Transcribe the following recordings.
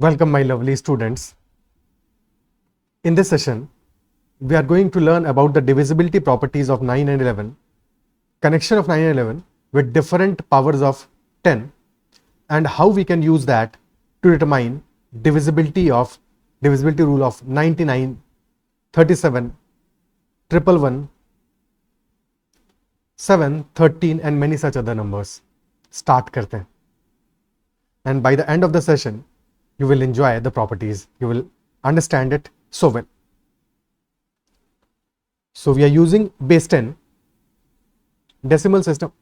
Welcome, my lovely students. In this session, we are going to learn about the divisibility properties of 9 and 11, connection of 9 and 11 with different powers of 10, and how we can use that to determine divisibility rule of 99, 37, 111, 7, 13 and many such other numbers. Start करते हैं. And by the end of the session, you will enjoy the properties. You will understand it so well. So we are using base 10 decimal system.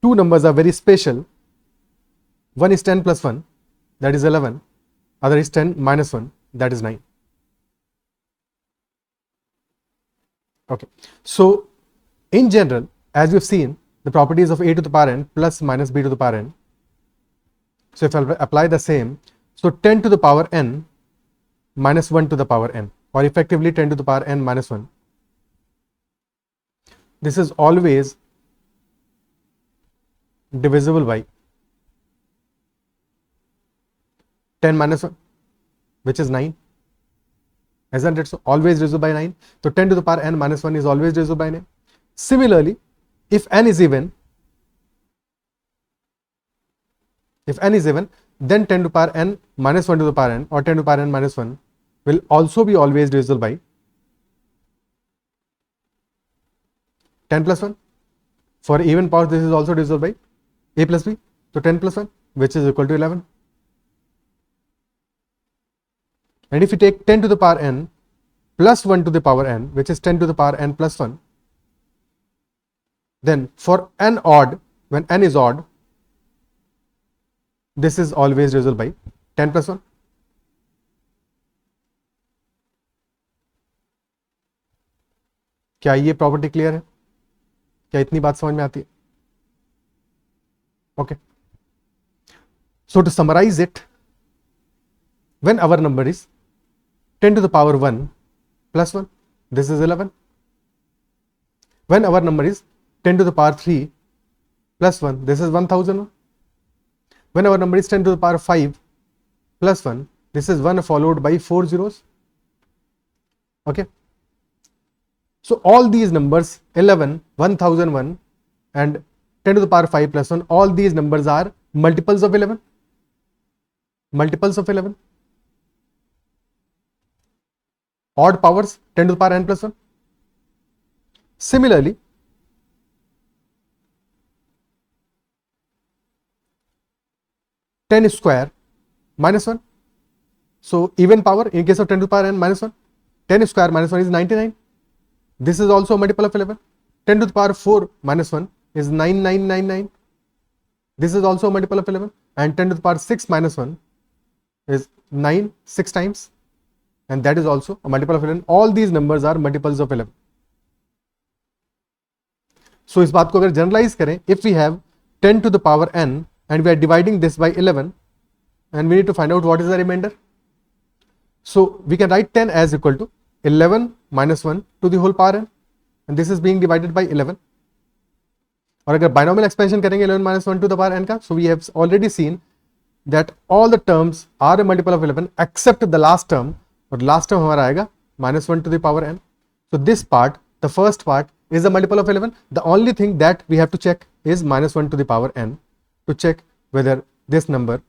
Two numbers are very special. One is 10 plus 1, that is 11. Other is 10 minus 1, that is 9. Okay. So in general, as we've seen, the properties of a to the power n plus minus b to the power n. So if I apply the same, so 10 to the power n minus 1 to the power n, or effectively 10 to the power n minus 1. This is always divisible by 10 minus 1, which is 9. Isn't it? So always divisible by 9. So 10 to the power n minus 1 is always divisible by 9. Similarly, if n is even, then 10 to the power n minus 1 to the power n or 10 to the power n minus 1 will also be always divisible by 10 plus 1. For even powers, this is also divisible by a plus b. So 10 plus 1, which is equal to 11. And if you take 10 to the power n plus 1 to the power n, which is 10 to the power n plus 1, then for n odd, when n is odd, this is always divisible by 10 plus 1. क्या ये property clear है? क्या इतनी बात समझ में आती है? Okay. So to summarize it, when our number is 10 to the power 1 plus 1, this is 11. When our number is 10 to the power 3 plus 1, this is 1001. When our number is 10 to the power 5 plus 1, this is 1 followed by 4 zeros. Okay. So all these numbers 11, 1001 and 10 to the power 5 plus 1, all these numbers are multiples of 11. Multiples of 11. Odd powers 10 to the power n plus 1. Similarly, ten square minus 1. So even power in case of 10 to the power n minus 1, 10 square minus 1 is 99. This is also a multiple of 11. 10 to the power 4 minus 1 is 9999. This is also a multiple of 11. And 10 to the power 6 minus 1 is 9 6 times. And that is also a multiple of 11. All these numbers are multiples of 11. So इस बात को अगर generalise करें, if we have 10 to the power n and we are dividing this by 11 and we need to find out what is the remainder. So we can write 10 as equal to 11 minus 1 to the whole power n, and this is being divided by 11. और अगर binomial expansion करेंगे 11 minus 1 to the power n का, so we have already seen that all the terms are a multiple of 11 except the last term, और last term हमारा आएगा minus 1 to the power n. So this part, the first part, is a multiple of 11. The only thing that we have to check is minus 1 to the power n to check whether this number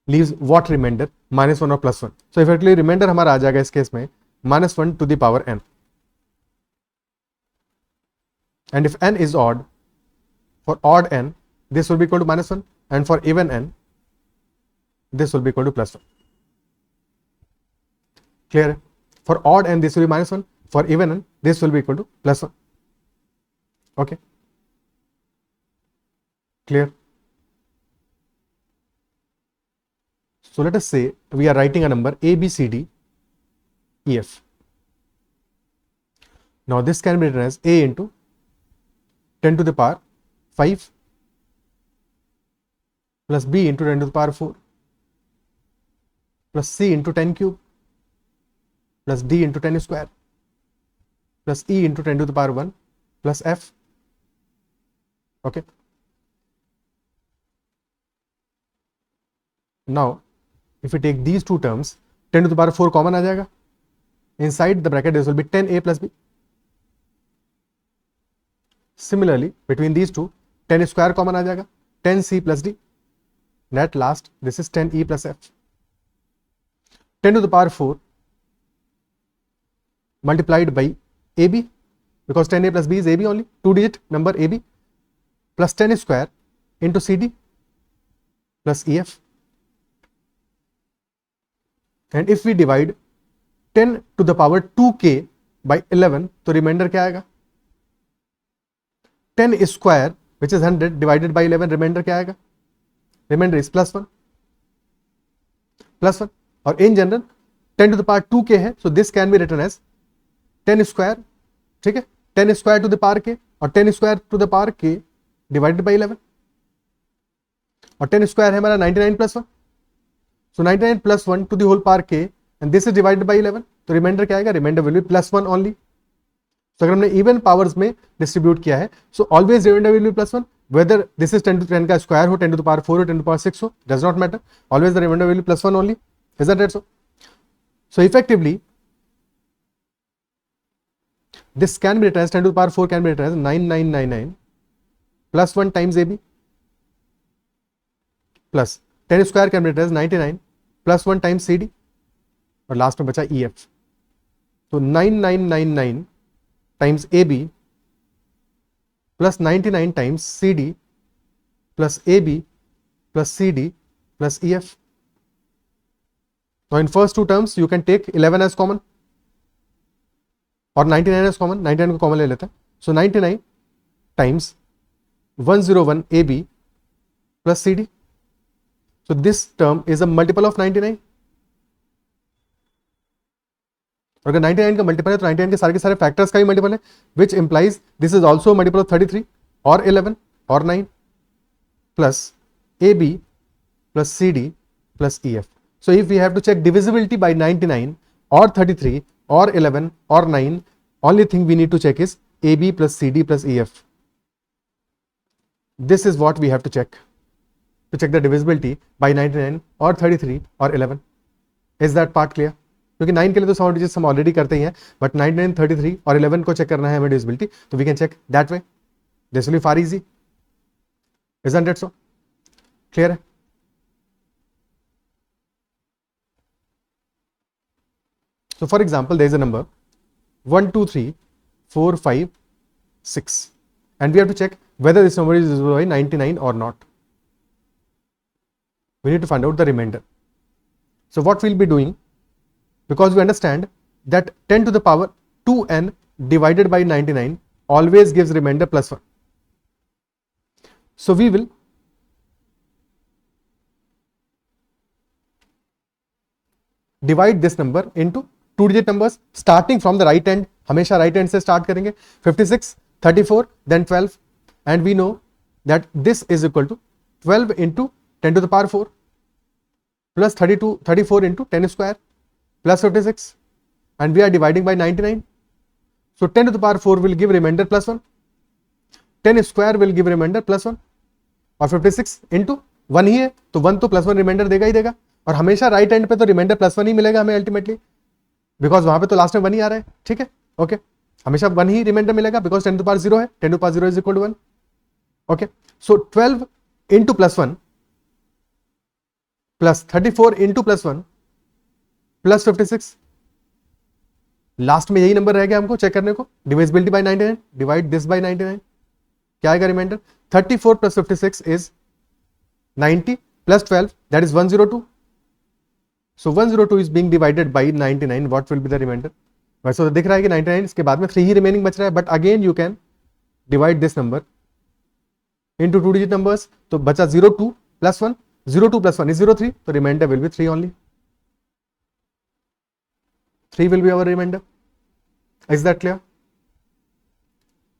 leaves what remainder, minus 1 or plus 1. So effectively remainder हमारा आ जाएगा इस case में minus 1 to the power n. And if n is odd, for odd n, this will be equal to minus 1, and for even n, this will be equal to plus 1. Clear? For odd n, this will be minus 1. For even n, this will be equal to plus 1. Okay? Clear? So let us say we are writing a number a, b, c, d, e, f. Now this can be written as a into 10 to the power 5 plus b into 10 to the power 4 plus c into 10 cube plus d into 10 square plus e into 10 to the power 1 plus f. Okay. Now if you take these two terms, 10 to the power 4 common आ जाएगा, inside the bracket this will be 10a plus B. Similarly, between these two, 10 square common आ जाएगा, 10c plus d. Net last, this is 10e plus f. 10 to the power 4 multiplied by ab, because 10a plus b is ab only, 2-digit number ab, plus 10 square into cd plus ef. And if we divide 10 to the power 2k by 11, तो reminder क्या आएगा? 10 square which is 100 divided by 11, remainder क्या आएगा? Remainder is plus 1. और in general 10 to the power 2k है, so this can be written as 10 square, ठीक है, 10 square to the power k और 10 square to the power k divided by 11, और 10 square है हमारा 99 plus 1, so 99 plus 1 to the whole power k and this is divided by 11, तो remainder क्या आएगा? Remainder will be plus 1 only. तो अगर हमने इवन पावर्स में डिस्ट्रीब्यूट किया है, so always remainder will be plus 1, whether this is 10 to 10 का स्क्वायर हो, 10 to the power 4 हो, 10 to the power 6 हो, does not matter, always the remainder will be plus 1 only. Is that right? So effectively this can be written as 10 to the power 4 can be written as 9999 plus 1 times AB plus 10 square can be written as 99 plus 1 times CD और last में बचा EF. तो 9999 times AB plus 99 times CD plus AB plus CD plus EF. Now in first two terms you can take 11 as common और 99 as common, 99 को common ले लेते हैं. So 99 times 101 AB plus CD. So this term is a multiple of 99. और अगर 99 का multiple है तो 99 के सारे फैक्टर्स का भी मल्टीपल है, which implies this is also multiple of 33 और 11 और 9 plus AB plus CD plus EF. So if we have to check divisibility by 99 or 33 or 11 or 9, only thing we need to check is AB plus CD plus EF. This is what we have to check the divisibility by 99 or 33 or 11. Is that part clear? क्योंकि 9 के लिए तो 100 digits हम already करते ही हैं, but 99, 33 और 11 को check करना है हमें डिविजिबिलिटी, तो we can check that way. This will be far easy. Isn't it so? Clear है? So for example, there is a number 1, 2, 3, 4, 5, 6 and we have to check whether this number is divisible by 99 or not. We need to find out the remainder. So what we'll be doing, because we understand that 10 to the power 2n divided by 99 always gives remainder plus 1. So we will divide this number into 2-digit numbers starting from the right hand. हमेशा right hand से start करेंगे. 56, 34, then 12, and we know that this is equal to 12 into 10 to the power 4 plus 34 into 10 square plus 56, and we are dividing by 99. So 10 to the power 4 will give remainder plus 1, 10 square will give remainder plus 1 और 56 into 1 ही है तो 1 तो plus 1 reminder देगा ही देगा, और हमेशा right hand पे तो रिमाइंडर प्लस 1 ही मिलेगा हमें अल्टीमेटली, बिकॉज वहां पे तो लास्ट में 1 ही आ रहा है. ठीक है, ओके, हमेशा 1 ही रिमाइंडर मिलेगा बिकॉज 10 टू पावर 0 है, 10 to power 0 is equal to 1. Okay, so 12 into plus 1 plus 34 into plus 1 plus 56, last में यही नंबर रह गया हमको चेक करने को. Divisibility by 99, divide this by 99, क्या आएगा remainder? 34 plus 56 is 90 plus 12, that is 102. So 102 is being divided by 99. What will be the remainder? वैसे तो दिख रहा है कि 99, इसके बाद में 3 ही रिमेनिंग बच रहा है, but again you can divide this number into 2-digit numbers. तो बचा 02 प्लस 1, 02 प्लस 1 इज 03, तो remainder will be 3 only. 3 will be our remainder. Is that clear?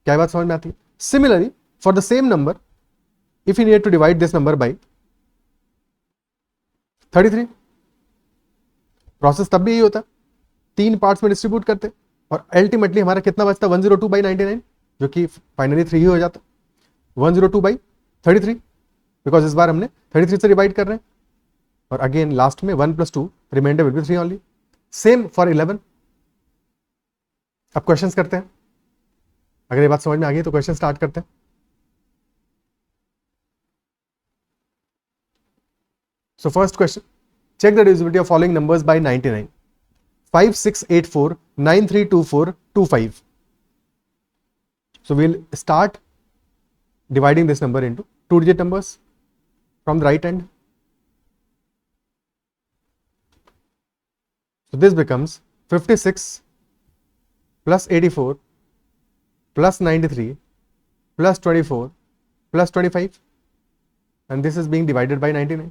क्या बात समझ में आती है? Similarly for the same number, if you need to divide this number by 33, process तब भी यही होता, 3 पार्ट्स में डिस्ट्रीब्यूट करते और अल्टीमेटली हमारा कितना बचता? 102 बाई 99, जो कि फाइनली 3 ही हो जाता. 102 बाई 33, बिकॉज इस बार हमने 33 से डिवाइड कर रहे हैं. और अगेन लास्ट में 1 + 2, remainder will be 3 only. Same for 11. अब क्वेश्चंस करते हैं. अगर ये बात समझ में आ गई तो क्वेश्चन स्टार्ट करते हैं. So first question, check the divisibility of following numbers by 99. 5684, 9324, 25. So we'll start dividing this number into 2-digit numbers from the right hand. So this becomes 56 plus 84 plus 93 plus 24 plus 25, and this is being divided by 99.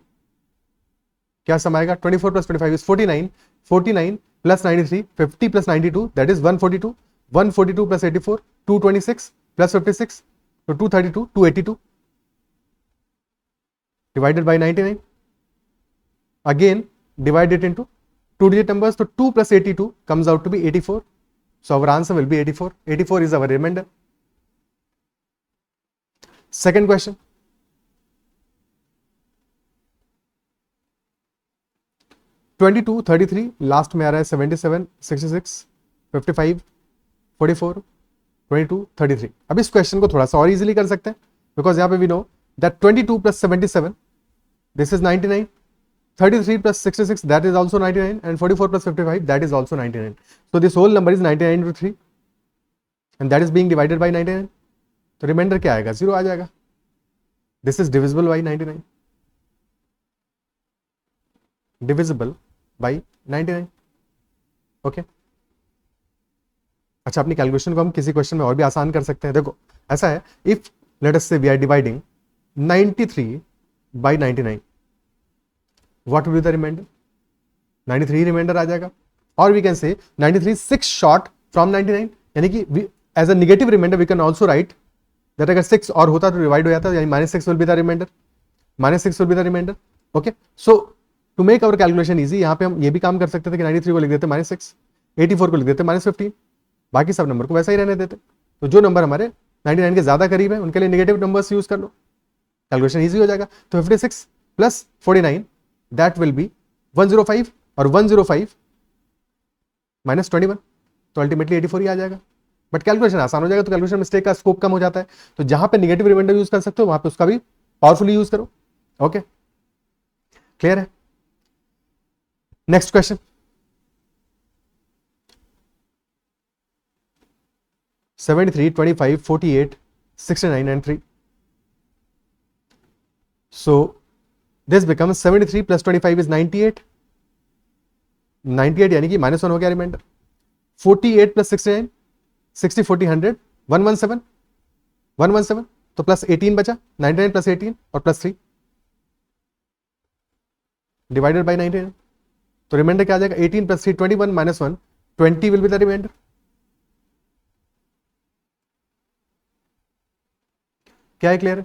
क्या सम आएगा? 24 plus 25 is 49. 49 plus 93, 50 plus 92, that is 142. 142 plus 84, 226 plus 56, so 232, 282 divided by 99. Again divide it into 2-digit numbers, so 2 plus 82 comes out to be 84. So our answer will be 84. 84 is our remainder. Second question. 22, 33, last में आ रहा है 77, 66, 55, 44, 22, 33. अब इस question को थोड़ा सा और easily कर सकते हैं, बिकॉज यहाँ पे we know that 22 plus 77, this is 99. 33 plus 66, that is also 99, and 44 plus 55, that is also 99. So this whole number is 99 into 3, and that is being divided by 99. तो रिमाइंडर क्या आएगा? 0 आ जाएगा. This is divisible by 99. Divisible by 99. Okay. अच्छा, अपनी calculation को हम किसी question में और भी आसान कर सकते हैं. देखो ऐसा है, if let us say we are dividing 93 by 99, what will be the remainder? 93 remainder आ जाएगा. और we can say 93 6 short from 99, यानी कि as a negative remainder we can also write that अगर 6 और होता तो डिवाइड हो जाता, यानी -6 will be the remainder. -6 will be the remainder. Okay. So to make our calculation easy, यहाँ पे हम ये भी काम कर सकते थे कि 93 को लिख देते -6, 84 को लिख देते -15, बाकी सब नंबर को वैसा ही रहने देते. तो जो नंबर हमारे 99 के ज्यादा करीब है उनके लिए नेगेटिव नंबर्स यूज कर लो, कैलकुलेशन इजी हो जाएगा. तो 56 प्लस 49, दैट विल बी 105, और 105 माइनस 21, तो अल्टीमेटली 84 ही आ जाएगा. बट कैलकुलेशन आसान हो जाएगा, तो कैलकुलेशन मिस्टेक का स्कोप कम हो जाता है. तो जहां पे नेगेटिव रिमाइंडर यूज कर सकते हो वहां पे उसका भी पावरफुली यूज करो. ओके, क्लियर है? Next question. $73, $25, $48, $69 and 3. So this becomes 73 plus 25 is 98. 98 यानी कि -1 हो गया रिमाइंडर. 48 plus 69, 60, 40, 100, 117, 117, तो प्लस 18 बचा. 99 plus 18 और प्लस 3 डिवाइडेड बाई 99. तो रिमाइंडर क्या आ जाएगा? 18 plus 3, 21 minus 1, 20 will be the remainder. क्या है? क्लियर है?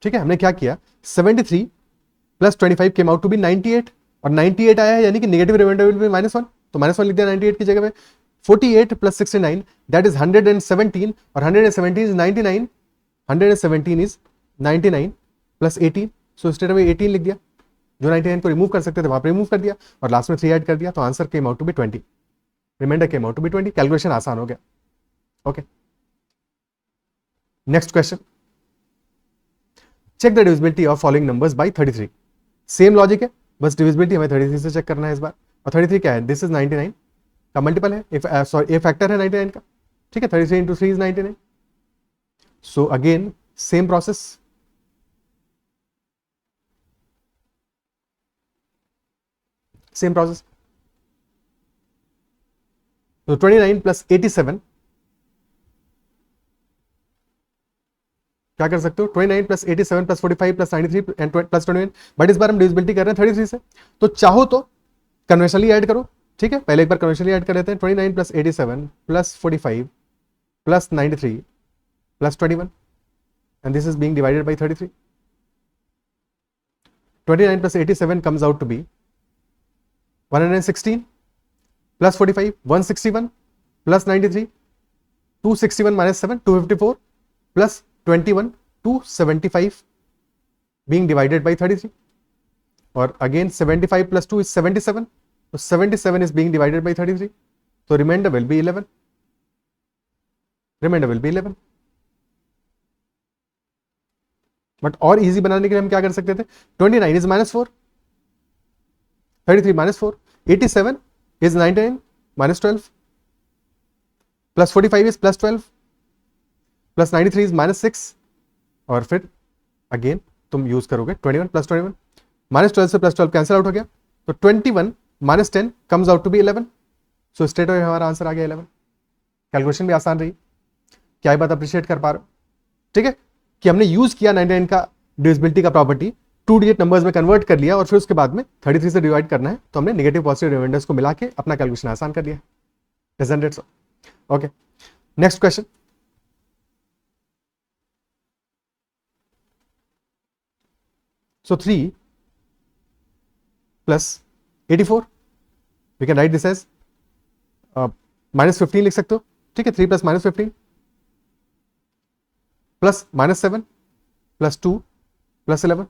ठीक है. हमने क्या किया? 73 plus 25 came out to be 98, और 98 आया है यानी कि नेगेटिव रिमाइंडर विल बी -1, तो -1 लिख दिया 98 की जगह पे. 48 प्लस 69, दैट इज 117, और 117 is 99. 117 is 99 plus 18, so straight away 18 लिख दिया. जो 99 को रिमूव कर सकते थे वहां पर रिमूव कर दिया, और लास्ट में 3 ऐड कर दिया, तो answer came out to be 20. Remainder came out to be 20. Calculation आसान हो गया. Okay. Next question. Check the divisibility of following numbers by 33. Same logic है, बस डिविजिबिलिटी हमें 33 से चेक करना है इस बार. और 33 क्या है? दिस इज 99 का मल्टीपल है, ए फैक्टर है 99 का. ठीक है. 33 into 3 is 99. So again same process. Same process. तो 29 प्लस 87, क्या कर सकते हो? 29 plus 87 plus 45 plus 93 and plus 21. But इस बार हम डिविजिबिलिटी कर रहे हैं 33 से, तो चाहो तो कन्वेंशनली ऐड करो. ठीक है, पहले एक बार कन्वेंशनली ऐड कर लेते हैं. 29 plus 87 plus 45 plus 93 plus 21, and this is being divided by 33. 29 plus 87 comes out to be 116 plus 45 161 plus 93 261 minus 7 254 plus 21 275 being divided by 33. और अगेन 75 प्लस 2 इज 77, तो 77 इज बीइंग डिवाइडेड बाई 33, तो remainder will be 11, remainder will be 11। But और easy बनाने के लिए हम क्या कर सकते थे, 29 is -4, 33 -4, 87 is 99 -12, plus 45 is +12, plus 93 is -6, और फिर अगेन तुम यूज करोगे 21 प्लस 21, -12 से +12 कैंसिल आउट हो गया, तो 21 - 10 comes out to be 11, so straight away हमारा आंसर आ गया 11। कैलकुलेशन भी आसान रही, क्या बात अप्रिशिएट कर पा रहे हो, ठीक है, कि हमने यूज किया 99 का डिविजिबिलिटी का प्रॉपर्टी, 2 डिजिट नंबर्स में कन्वर्ट कर लिया और फिर उसके बाद में 33 से डिवाइड करना है, तो हमने नेगेटिव पॉजिटिव रिमाइंडर्स को मिला के अपना कैलकुलेशन आसान कर लिया। Isn't it so? Okay, next question. So 3 plus 84, we can write this as -15 लिख सकते हो, ठीक है, 3 plus -15 plus -7 plus 2 plus 11,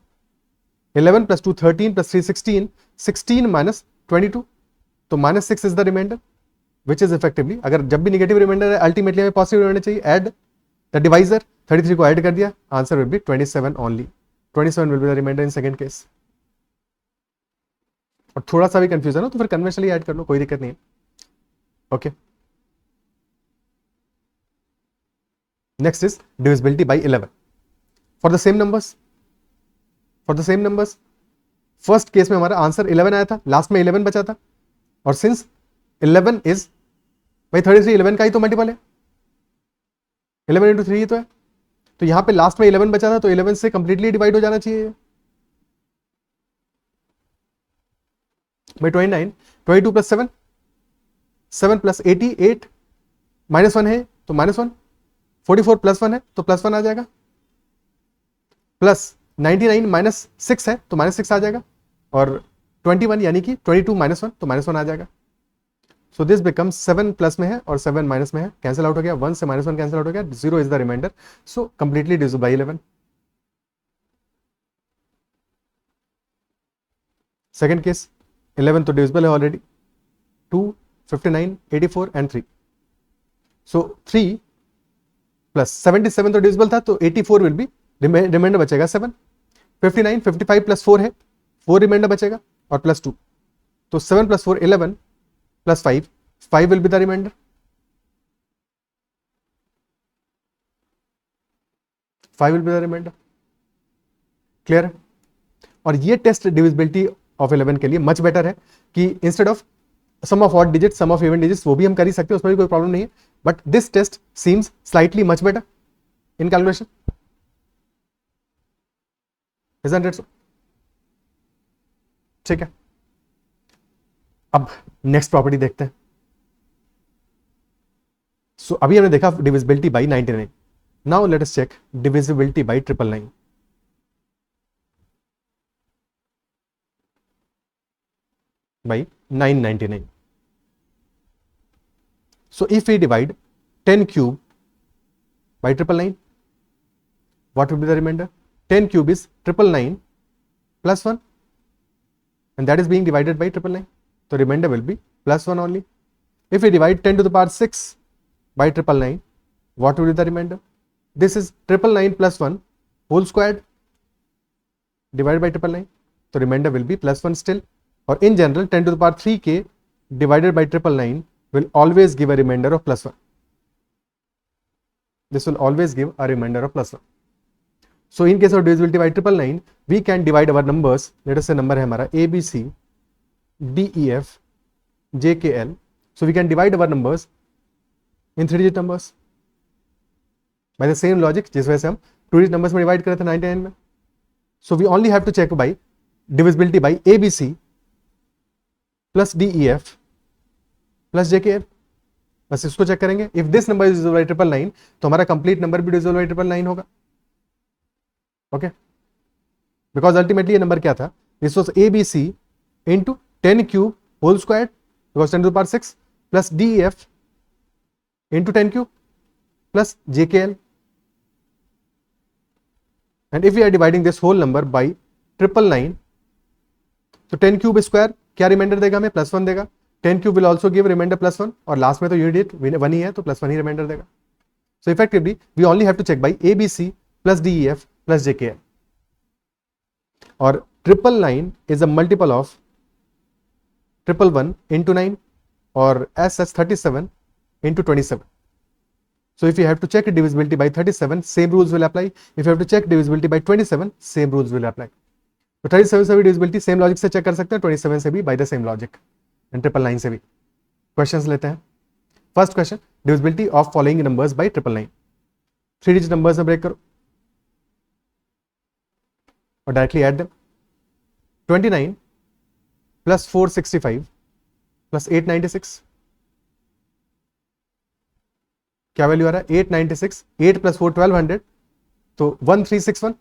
11 plus 2 13 plus 3 16, 16 minus 22, तो -6 is the remainder, which is effectively, अगर जब भी नेगेटिव रिमाइंडर है अल्टीमेटली हमें पॉजिटिव रिमाइंडर चाहिए, ऐड द डिवाइजर, 33 को ऐड कर दिया, answer will be 27 only, 27 will be the remainder in second case. और थोड़ा सा भी कंफ्यूजन हो तो फिर कन्वेंशनली ऐड कर लो, कोई दिक्कत नहीं है। Okay, next is divisibility bye 11 for the same numbers, for the same numbers. First case में हमारा आंसर 11 आया था, लास्ट में 11 बचा था, और सिंस 11 इज भाई 33 11 का ही तो मल्टीपल है, 11 इंटू 3 ही तो है, तो यहां पे लास्ट में 11 बचा था, तो 11 से कंप्लीटली डिवाइड हो जाना चाहिए भाई 29, 22 प्लस 7, 7 प्लस 88, -1 है तो -1, 44 प्लस 1 है तो +1 आ जाएगा, प्लस 99 -6 है तो -6 आ जाएगा, और 21 यानी कि 22 -1 तो -1 आ जाएगा। सो दिस बिकम्स 7 प्लस में है और 7 माइनस में है, कैंसिल आउट हो गया, 1 से -1 कैंसिल आउट हो गया, 0 is the remainder, so completely divisible by 11। Second case 11 तो डिविजिबल है ऑलरेडी, 2 59 84 एंड 3, सो 3 प्लस 77 तो डिविजिबल था, तो 84 विल बी रिमाइंडर बचेगा 7, 59 55 प्लस 4 है, 4 रिमाइंडर बचेगा और प्लस 2, तो 7 plus 4 11 plus 5, 5 will be the remainder, 5 will be the remainder. Clear है? और ये टेस्ट डिविजिबिलिटी ऑफ 11 के लिए मच बेटर है कि instead of sum of odd digit sum of even digits, वो भी हम कर ही सकते हैं, उसमें भी कोई प्रॉब्लम नहीं है, but this test seems slightly much better in calculation, isn't it so? ठीक है, अब नेक्स्ट प्रॉपर्टी देखते हैं। सो अभी हमने देखा divisibility by 99, now let us check divisibility by 999। by 999. So if we divide 10 cube by 999, what will be the remainder? 10 cube is 999 plus 1, and that is being divided by 999. So remainder will be plus 1 only. If we divide 10 to the power 6 by 999, what will be the remainder? This is 999 plus 1 whole squared divided by 999. So remainder will be plus 1 still. Or in general, 10 to the power 3k divided by 999 will always give a remainder of plus 1. This will always give a remainder of plus 1. So in case of divisibility by 999, we can divide our numbers. Let us say number है हमारा A, B, C, D, E, F, J, K, L. So we can divide our numbers in 3-digit numbers. By the same logic, जिस वजह से हम 2-digit numbers में divide करे थे 99 में. So we only have to check by divisibility by A, B, C plus D, E, F plus J, K, L. बस इसको चेक करेंगे. If this number is divisible by 999, तो हमारा complete number भी divisible by 999 होगा. Okay, because ultimately ये number क्या था? This was ABC into 10 cube whole squared, because 10 to the power 6 plus DEF into 10 cube plus JKL. And if we are dividing this whole number by 999, तो 10 cube square क्या reminder देगा हमें, +1 देगा। 10 cube will also give remainder +1, और last में तो unit 1 ही है तो +1 ही रिमाइंडर देगा। So effectively we only have to check by ABC + DEF + JKL, और 999 is a multiple of 111 into 9, or as such 37 into 27. So if you have to check divisibility by 37, same rules will apply. If you have to check divisibility by 27, same rules will apply. तो 37 से भी divisibility same logic से check कर सकते हैं, 27 से भी by the same logic, and 999 से भी। Questions लेते हैं। First question, divisibility of following numbers by 999. 3 digit numbers में break करो और directly add them. 29 plus 465 plus 896, क्या वैल्यू आ रहा है, 896, 8 plus 4 1200, तो 1361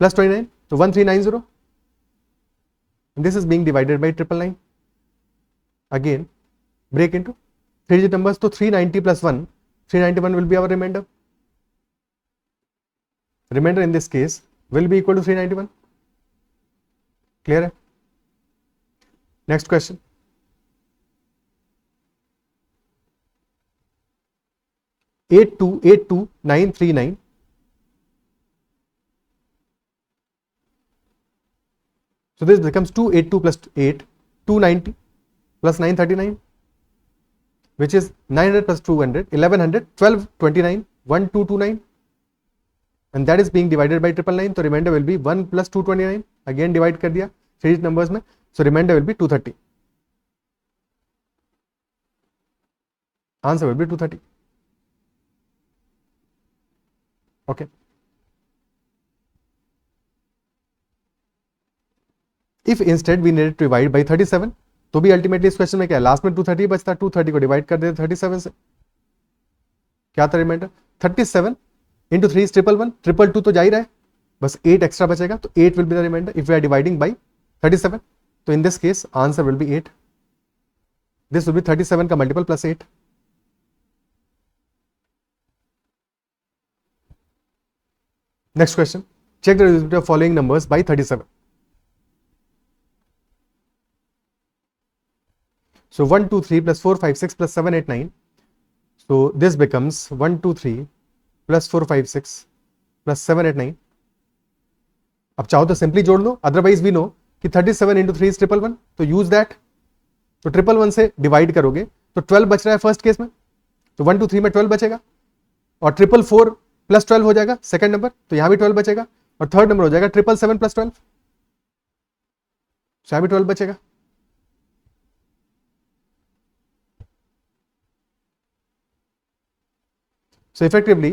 plus 29, तो 1390, and this is being divided by 999. Again break into 3 digit numbers, तो 390 plus 1, 391 will be our remainder. Remainder in this case will be equal to 391. Clear है? Next question, 8282939. So this becomes 282 plus 8, 290 plus 939, which is 900 plus 200, 1100, 1229, 1229, and that is being divided by 999. So remainder will be 1 plus 229. Again divide कर दिया 3 digit numbers में, so remainder will be 230. Answer will be 230. Okay. If instead we needed to divide by 37, तो भी ultimately इस question में क्या है, last में 230 बचता, 230 को डिवाइड कर देते 37 से, क्या था रिमाइंडर, 37 इंटू 3 111, 222 तो जा ही रहा है, बस 8 एक्स्ट्रा बचेगा, तो 8 will be the remainder if we are dividing by 37. तो in this case answer will be 8. This will be 37 का multiple plus 8. Next question, check the divisibility of following numbers by 37. So 1 2 3 plus 4 5 6 plus 7 8 9. So this becomes 1 2 3 plus 4 5 6 plus 7 8 9. अब चाहो तो simply जोड़ लो, otherwise we know कि 37 into 3 111, तो use that. तो 111 से divide करोगे तो 12 बच रहा है फर्स्ट केस में, तो 1 2 3 में 12 बचेगा, और 444 प्लस 12 हो जाएगा सेकंड नंबर, तो यहां भी 12 बचेगा, और थर्ड नंबर हो जाएगा 777 प्लस 12, यहां भी 12 बचेगा. So effectively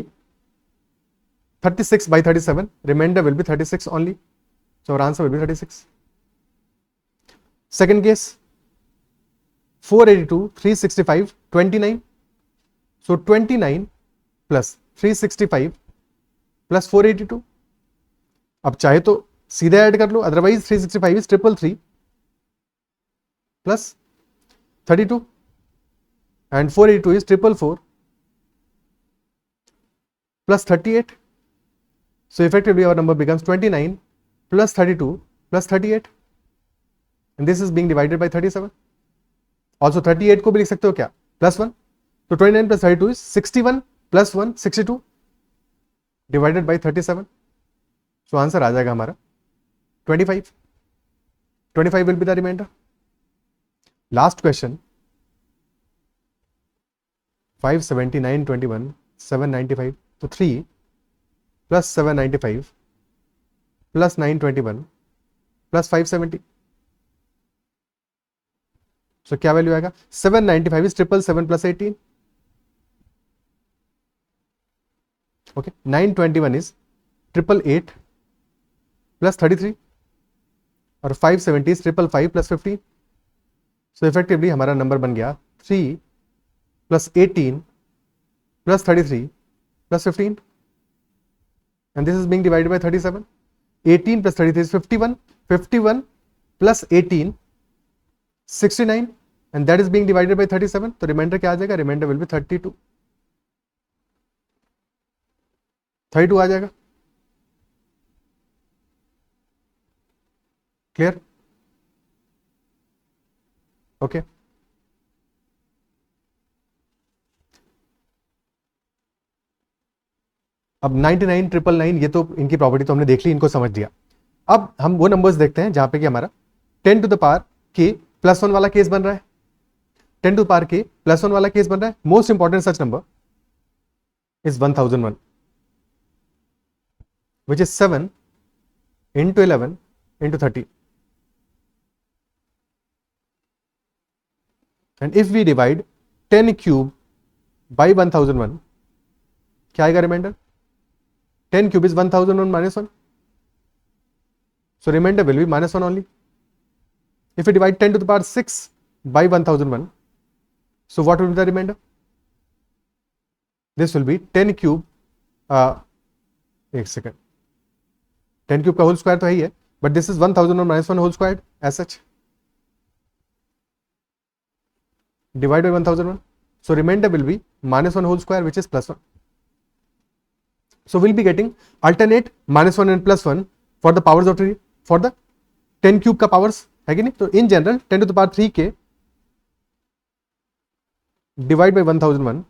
36 by 37, remainder will be 36 only. So our answer will be 36. Second case, 482, 365, 29. So 29 plus 365 plus 482. अब चाहे तो सीधे ऐड कर लो, otherwise 365 is 333 plus 32 and 482 is 444 plus 38. So effectively our number becomes 29 plus 32 plus 38, and this is being divided by 37. Also 38 को भी लिख सकते हो क्या, +1. तो 29 plus 32 is 61 plus 1 62 divided by 37. So answer आ जाएगा हमारा 25. 25 will be the remainder. Last question, 579 21 795. तो 3 plus 795 plus 921 plus 570. So क्या वैल्यू आएगा, 795 is 777 plus 18. Okay, 921 is 888 plus 33, और 570 is 555 plus 15. So effectively हमारा नंबर बन गया 3 plus 18 plus 33 plus 15, and this is being divided by 37. 18 plus 33 is 51, 51 plus 18 69, and that is being divided by 37. तो reminder क्या आ जाएगा, reminder will B 32. 32 आ जाएगा. Clear? Okay अब 99 999 ये तो इनकी प्रॉपर्टी तो हमने देख ली, इनको समझ लिया। अब हम वो नंबर्स देखते हैं जहां पे कि हमारा 10 टू द पावर के प्लस 1 वाला केस बन रहा है, 10 टू पावर के प्लस 1 वाला केस बन रहा है। Most important such number is 1001 which is 7 into 11 into 30, and if we divide 10 cube by 1001 क्या आएगा reminder? 10 cube is 1001 minus 1, so remainder will be minus 1 only. If we divide 10 to the power 6 by 1001, so what will be the remainder? This will be 10 cube एक second, 10 cube का whole square तो है ही है, but this is 1001 minus 1 whole square as such, divide by 1001, so remainder will be minus 1 whole square which is plus 1. So we'll be getting alternate minus 1 and plus 1 for the powers of 3 for the 10 cube का powers है कि नहीं? तो in general 10 to the power 3 के divide by 1001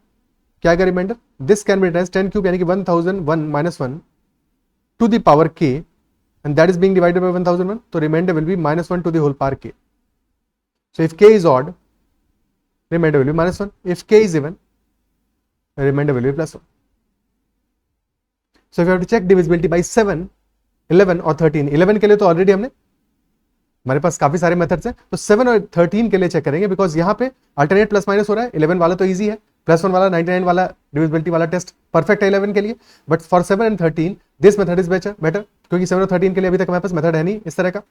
क्या आएगा remainder? This can be written as 10 cube यानी कि 1001 minus 1 to the power k and that is being divided by 1001, so remainder will be minus 1 to the whole power k. So if k is odd, remainder will be minus 1. If k is even, remainder will be plus 1. So if you have to check divisibility by 7, 11 और 13, 11 के लिए तो already हमने, हमारे पास काफी सारे methods हैं, तो 7 और 13 के लिए चेक करेंगे बिकॉज यहाँ पे अल्टरनेट प्लस माइनस हो रहा है। 11 वाला तो इजी है, प्लस 1 वाला 99 वाला डिविजिबिलिटी वाला टेस्ट परफेक्ट है 11 के लिए, but for 7 and 13 this method is better क्योंकि 7 और 13 के लिए अभी तक हमारे पास मेथड है नहीं इस तरह का,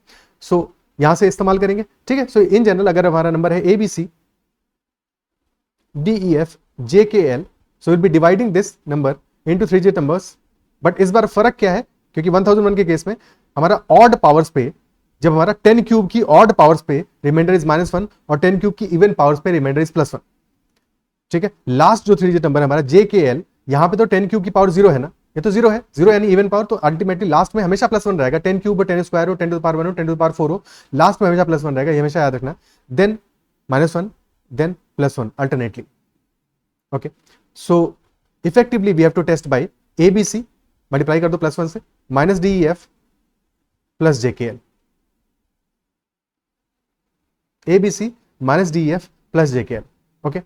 सो यहां से इस्तेमाल करेंगे। ठीक है, सो इन जनरल अगर हमारा नंबर है ABC DEF JKL, so will be dividing this number into 3 digit numbers, but इस बार फर्क क्या है क्योंकि 1001 के केस में हमारा ऑड पावर्स पे, जब हमारा 10 क्यूब की ऑड पावर्स पे रिमाइंडर इज -1 और 10 क्यूब की इवन पावर्स पे रिमाइंडर इज +1। ठीक है, लास्ट जो 3 डिजिट नंबर है हमारा JKL, यहां पे तो 10 क्यूब की पावर 0 है ना, ये तो 0 है, 0 यानी इवन पावर, तो अल्टीमेटली लास्ट में हमेशा +1 रहेगा। 10 क्यूब हो, 10 स्क्वायर हो, 10 टू द पावर 1 हो, 10 टू द पावर 4 हो, लास्ट में हमेशा +1 रहेगा, ये हमेशा याद रखना। Then -1 then +1 alternately. Okay, so effectively we have to test by ABC, multiply कर दो +1 से, minus DEF plus JKL, ABC minus DEF plus JKL। Okay,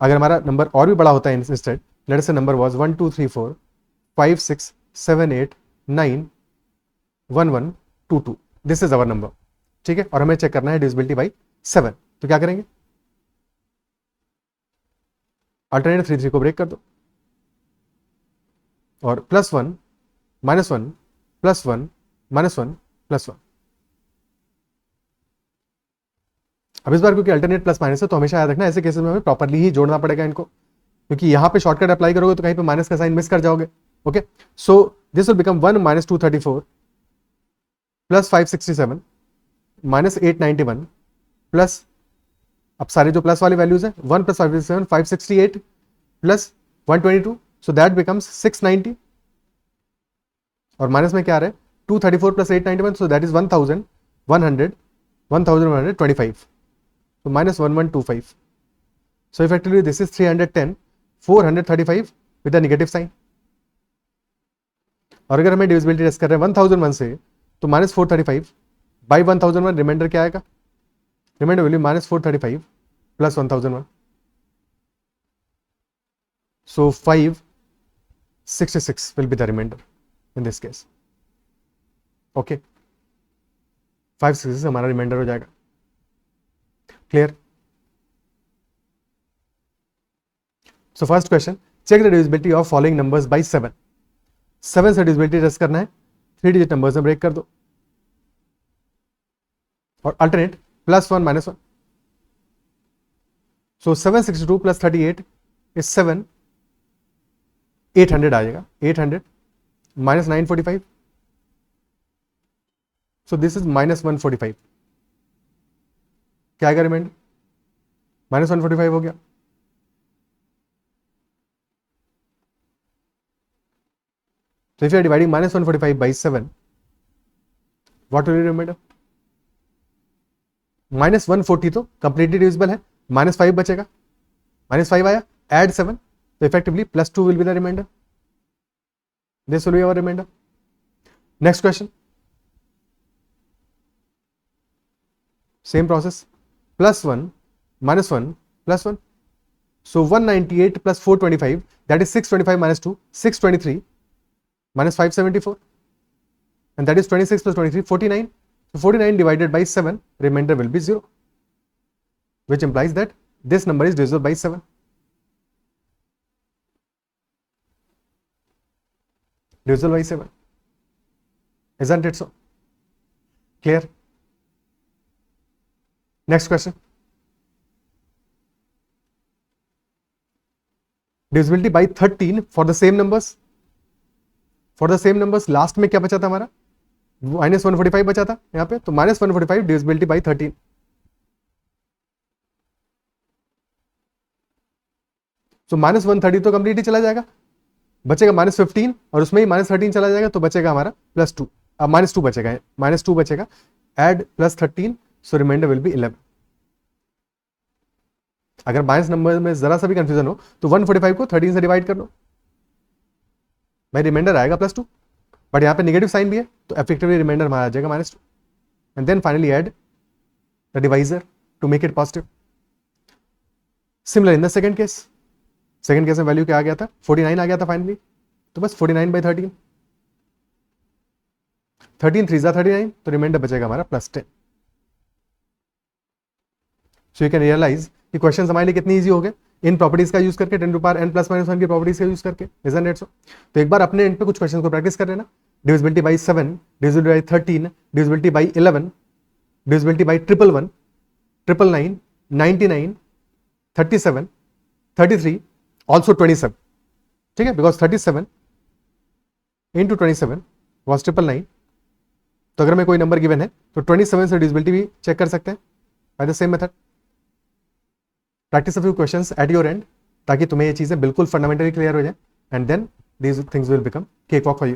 अगर हमारा नंबर और भी बड़ा होता है इंस्टेड, लेट अस से number was 1 2 3 4 5 6 7 8 9 1 1 2 2, this is our number. ठीक है, और हमें चेक करना है डिविजिबिलिटी बाय 7, तो क्या करेंगे? अल्टरनेट 3 3 को ब्रेक कर दो और +1 -1 +1 -1 +1। अब इस बार क्योंकि अल्टरनेट प्लस माइनस है तो हमेशा याद रखना ऐसे केसेस में हमें प्रॉपर्ली ही जोड़ना पड़ेगा इनको, क्योंकि यहां पे शॉर्टकट अप्लाई करोगे तो कहीं पे माइनस का साइन मिस कर जाओगे। Okay, so this will become 1 - 234 plus 567 minus 891 plus, अब सारे जो प्लस वाली वैल्यूज है 1 + 567 568 प्लस 122, सो दैट बिकम्स 690, और माइनस में क्या आ रहा है 234 plus 891, so that is 1125, so minus 1125, so effectively this is 310 435 with a negative sign। और अगर हमें डिविजिबिलिटी टेस्ट कर रहे हैं 1001 से, तो -435 बाई 1001, रिमाइंडर क्या आएगा? Remainder value -435 plus 1001, so 566 will be the remainder in this case। Okay, 566 हमारा रिमाइंडर हो जाएगा। Clear? So first question, check the divisibility of following numbers by 7। 7 से डिविजिबिलिटी टेस्ट करना है, 3 डिजिट नंबर्स में ब्रेक कर दो और अल्टरनेट +1 -1, सो 762 प्लस 38 इज 7 800 आ जाएगा, 800 माइनस 945, सो दिस इज -145, क्या आएगा रिमाइंडर? -145 हो गया। So if you are dividing -145 by 7, what will be remainder? -140 तो कंप्लीटली डिविजिबल है, -5 बचेगा, -5 आया, एड 7, तो effectively +2 will be the remainder. This will be our remainder. Next question, same process, +1 -1 +1. So 198 plus 425, that is 625 minus 2, 623 minus 574, and that is 26 plus 23, 49. So 49 divided by 7, remainder will be 0, which implies that this number is divisible by 7. Divisible by 7. Isn't it so? Clear? Next question. Divisibility by 13 for the same numbers. For the same numbers, last में क्या बचा था हमारा, -145 बचा था यहाँ पे, तो -145 डिविजिबिलिटी बाई 13. सो -130 तो कंप्लीटली चला जाएगा, बचेगा -15, और उसमें ही -13 चला जाएगा, तो बचेगा हमारा +2, -2 बचेगा, -2 बचेगा, add +13, so remainder will be 11. अगर माइनस नंबर में जरा सा भी कंफ्यूजन हो तो 145 को 13 से डिवाइड कर लो, भाई रिमाइंडर आएगा +2, बट यहाँ पे नेगेटिव साइन भी है, तो इफेक्टिवली रिमाइंडर हमारा आ जाएगा -2, and then finally add the divisor to make it positive. Similar in the second case में वैल्यू क्या आ गया था, 49 आ गया था फाइनली, तो बस 49 by 13, 13 3 39, तो रिमाइंडर बचेगा हमारा +10. सो यू कैन रियलाइज कि क्वेश्चन हमारे लिए कितनी ईजी हो गए इन प्रॉपर्टीज का यूज करके, 10 टू पावर n + -1 की प्रॉपर्टीज का यूज करके. इजंट इट सो? तो एक बार अपने एंड पे कुछ क्वेश्चन को प्रैक्टिस कर लेना. Divisibility by 7, divisibility by 13, divisibility by 11, divisibility by 111, 999, 99, 37, 33, also 27. ठीक है, बिकॉज 37 इंटू 27 वॉज 999. तो अगर मैं कोई नंबर गिवन है तो 27 से डिविजिबिलिटी भी चेक कर सकते हैं by the same method. Practice a few questions at your end, ताकि तुम्हें ये चीजें बिल्कुल फंडामेंटली क्लियर हो जाए, and then these things will become cake walk for you.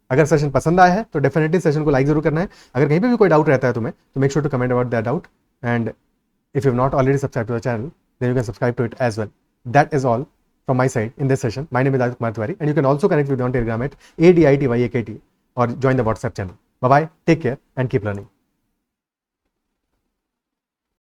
अगर सेशन पसंद आया है तो डेफिनेटली सेशन को लाइक जरूर करना है. अगर कहीं पे भी कोई डाउट रहता है तुम्हें, तो make sure to comment about that doubt, and if you have not already subscribe to the channel, then you can subscribe to it as well. That is all from my side in this session. My name is Aditya Kumar Tiwari, and you can also connect with me on Telegram at ADITYAKT or join the WhatsApp channel. Bye bye, take care, and keep learning.